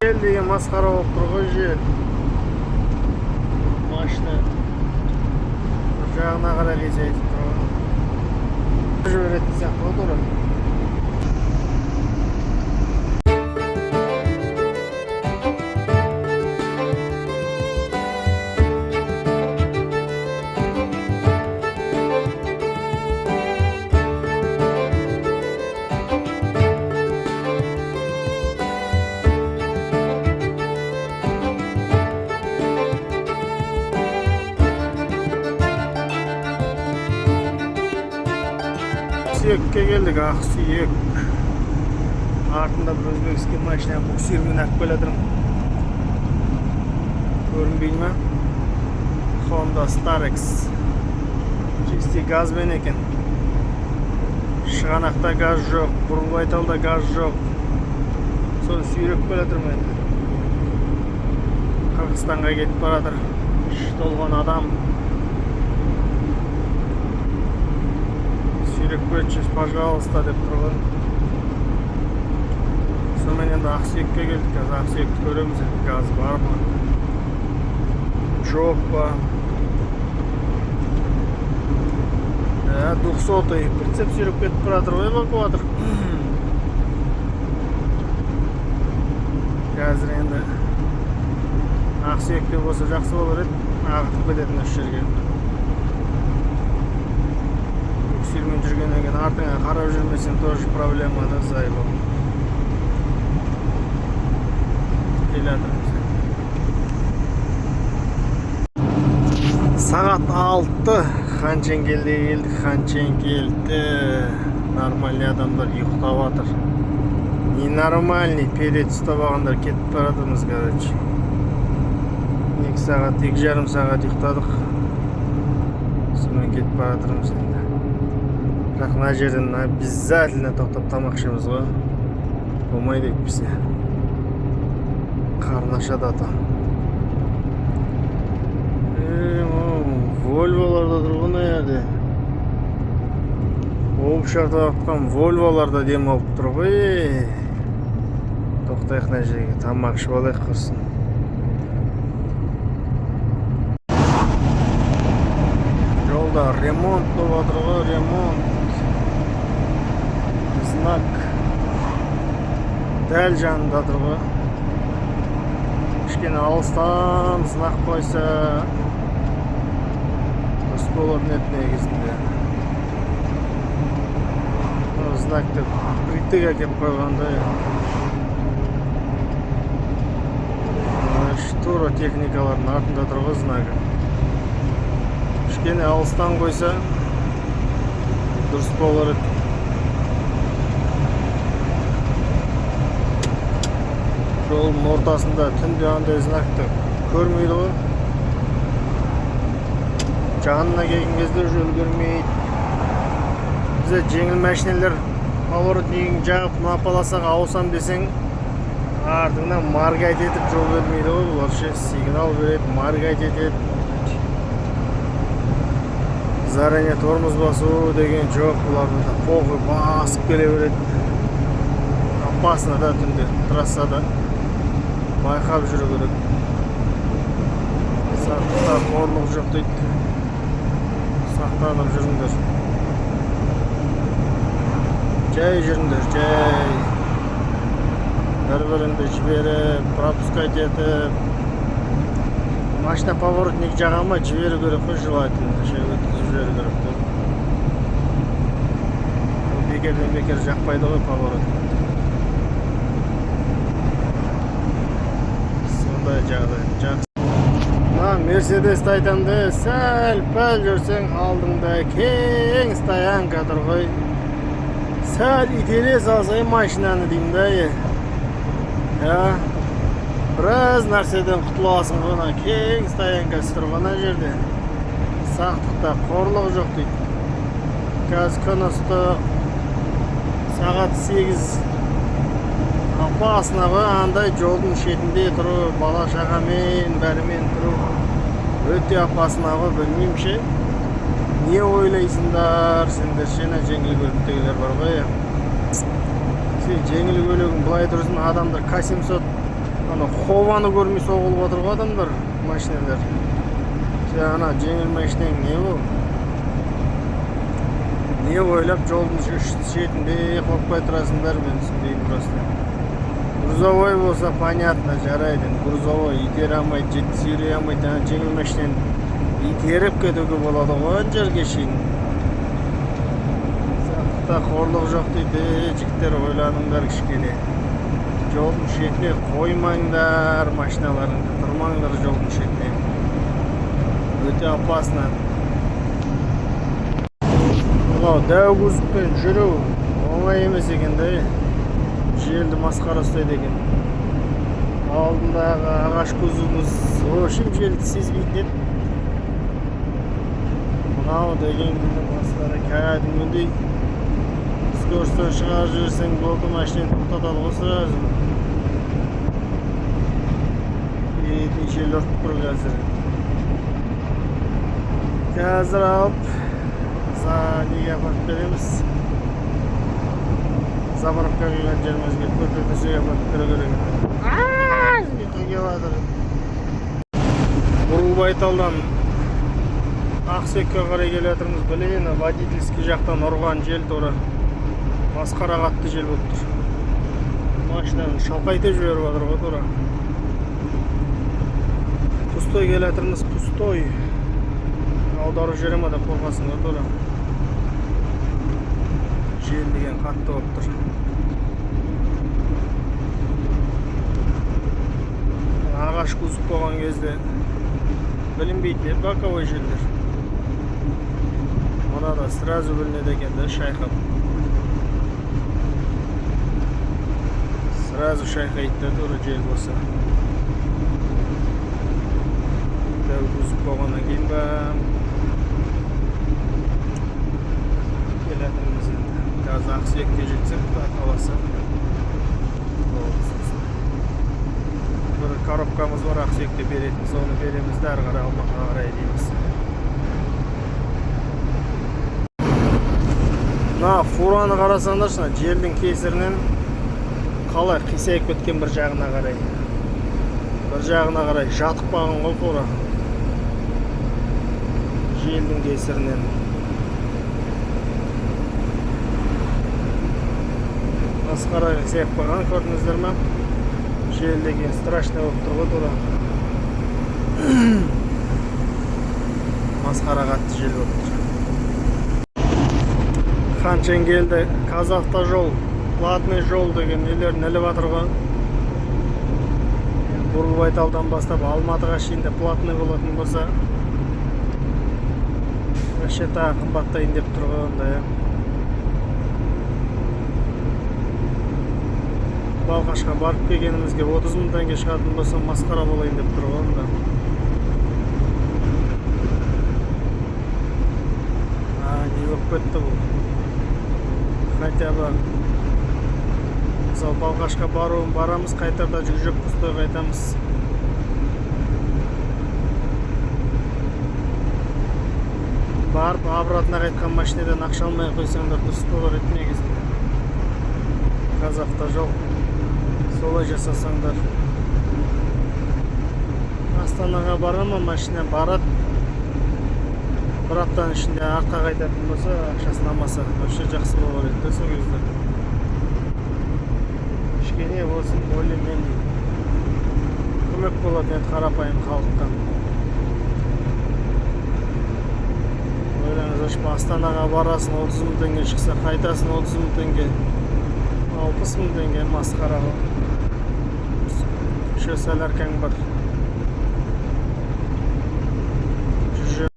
Жел деген масқара болып тұр ғой, жел. Машина жағына қарай қисайтып тұр ғой. Жіберетін сияқты ғой тұр. Ақсүйекке келдік, Ақсүйек. Артында бір өзбекский машина буксирмен ақ келедірім. Көрінбей ме? Honda Starex. Чисти газбен екен. Шығанақта газ жоқ, Бұрылбайталда газ жоқ. Соны сүйреп келедірім енді. Қырғызстанға кетіп барадыр. Толған адам. Көтшіз, пожалуйста, деп тұрған. Сонымен енді Ақсүйекке келдік. Қазір Ақсүйекті көреміз. Газ бар ма? Жоқ па? 200-й прицеп сүйреп кетіп бұратыр ғой, эвакуатор. Қазір енді Ақсүйекте болса жақсы болар еді. Ағытып кететін осы жерге. Буксирмен жүргеннен кейін артыңа қарап жүрмесең тоже проблема да, зайбы. Келатырмыз. Сағат 6. Ханченгелде келдік, Ханченгелде. Нормальный адамдар ұйықтап жатыр. Ненормальный перед ұстап алғандар кетіп баратырмыз, короче. 2 сағат, 2,5 сағат ұйықтадық. Сонымен кетіп баратырмыз енді. Бірақ мына жерден обязательно тоқтап тамақ ішеміз ғой. Болмайды екпесе. Қарны ашады ата. Вольволарда тұрған аяды. Оғып шарта атқан Вольволарда дем алып тұр ғой. Тоқтайық мына жерге, тамақ ішіп алайық құрсын. Жолда ремонт болып отыр ғой, ремонт. Знак дәл жанында тұр ғой. Кішкене алыстан знак қойса дұрыс болар еді негізінде. Знакты притік әкеп қойғандай. Штура техникалардың артында тұр ғой знагы. Кішкене алыстан қойса дұрыс болар еді. Жолдың ортасында түнде андай знакты көрмейді ғой. Жанына келген кезде жол көрмейді. Бізде жеңіл машинелер поворотнигін жағып напаласақ ауысам десең, артыңнан маргайт етіп жол бермейді ғой. Бұлар сигнал береді, маргайт етеді. Заранее тормоз басу деген жоқ, бұлардың да похуй басып келе береді. Опасно да түнде трассада. Байқап жүру керек. Сақтықта қорлық жоқ дейді. Сақтанып жүріңдер. Жай жүріңдер, жай. Бір-біріңді жіберіп, пропускать етіп. Машина поворотник жағама жіберу керек қой, желательно. Өткізіп жіберу керек. Бекерден бекер жақпайды ғой поворотник. Жақсы. Мерседесті айтамды, сәл-пәл жүрсең алдыңда кең стоянка тұр ғой. Сәл ителе салсай машинаны деймді. Біраз нәрседен құтыласың ғана, кең стоянкасы тұр ғана жерде. Сақтықта қорлық жоқ дейді. Қазір күн ыстық, сағат 8. Опасно ғой, андай жолдың шетінде тұру, бала шағамен, бәрімен тұру. Өте опасно ғой, білмеймін ше. Не ойлайсыңдар, сендер шена жеңіл көліктегілер бар ғой. Сен жеңіл көлігің былай тұрсын, адамдар К700 ана хованы көрмей соғылып отыр ғой адамдар, машиналар. Ана жеңіл машинаң не бұл? Не ойлап жолдың шетінде қоймай тұрасыңдар, мен түсінбеймін просто. Грузовой болса понятно, жарайды. Грузовой итере алмайды, жетіп сүйрей алмайды. Ана жеңіл машинаны итеріп кетуге болады ғой жерге шейін. Сақта қорлық жоқ дейді, жігіттер, ойланыңдар кішкене. Жолдың шетіне қоймаңдар машиналарыңды, тұрмаңдар жолдың шетіне. Өте опасно. Дәу күзікпен жүру оңай емес екен де. Желді масқара ұстайды екен. Алдындағы ағаш күзігіміз ошым желді сезбейтін еді. Мынау деген масқара кәдімгідей. Скоростан шығарып жіберсең болды, машинаны тоқтатады ғой сразу. Бетін жел ұртып тұр қазір. Қазір алып неге апарып береміз. Заборовка келген жерімізге көрпе төсек апарып беру керек. Неге батыр. Бурылбайталдан Ақсүйекке қарай келе жатырмыз. Блин, водительский жақтан ұрған жел тура. Масқара қатты жел болып тұр. Машинаны шалқайтып жіберіп жатыр ғой тура. Пустой келе жатырмыз, пустой. Аударып жібере ма деп қорқасың ғой тура. Жел деген қатты болып тұр. Ағаш күзіп болған кезде білінбейтін еді боковой желдер. Мұна да сразу білінеді екен де шайқап. Сразу шайқайды да тура жел болса. Дәу күзіп болғаннан кейін ба келетініміз енді. Қазір Ақсүйекке жетсек құдай қаласа. Бір коробкамыз бар Ақсүйекте беретін, соны береміз де әрі қарай Алматыға қарай дейміз. Мына фураны қарасаңдаршы, желдің кесірінен қалай қисайып кеткен бір жағына қарай. Бір жағына қарай жатып қалған ғой фура. Желдің кесірінен. Масқара қисайып қалған, көрдіңіздер ме? Жел деген страшный болып тұр ғой тура. Масқара қатты жел болып тұр. Ханченгелді Қазавтожол, платный жол деген нелер неліп жатыр ғой. Бурылбайталдан бастап Алматыға шейін де платный болатын болса, вообще тағы қымбаттайын деп тұр ғой онда. Балқашқа барып келгенімізге 30 мың теңге шығатын болса, масқара болайын деп тұр ғой онда. Не болып кетті бұл. Хотя бы мысалы Балқашқа барамыз, қайтарда жүк пустой қайтамыз. Барып, обратно қайтқан машинадан ақша алмай қойсаңдар дұрыс болар еді негізінде. Қазавтожол солай жасасаңдар. Астанаға барама, машина барады. Бір аптаның ішінде артқа қайтатын болса, ақшасын алмаса, вообще жақсы болар еді сол кезде. Кішкене болсын, более-менее көмек болады еді қарапайым халықтан. Ойлаңыз, Астанаға барасын 30 мың теңге шықса, қайтасын 30 мың теңге, 60 мың теңге масқара ғой. Еще сәл әркең бар.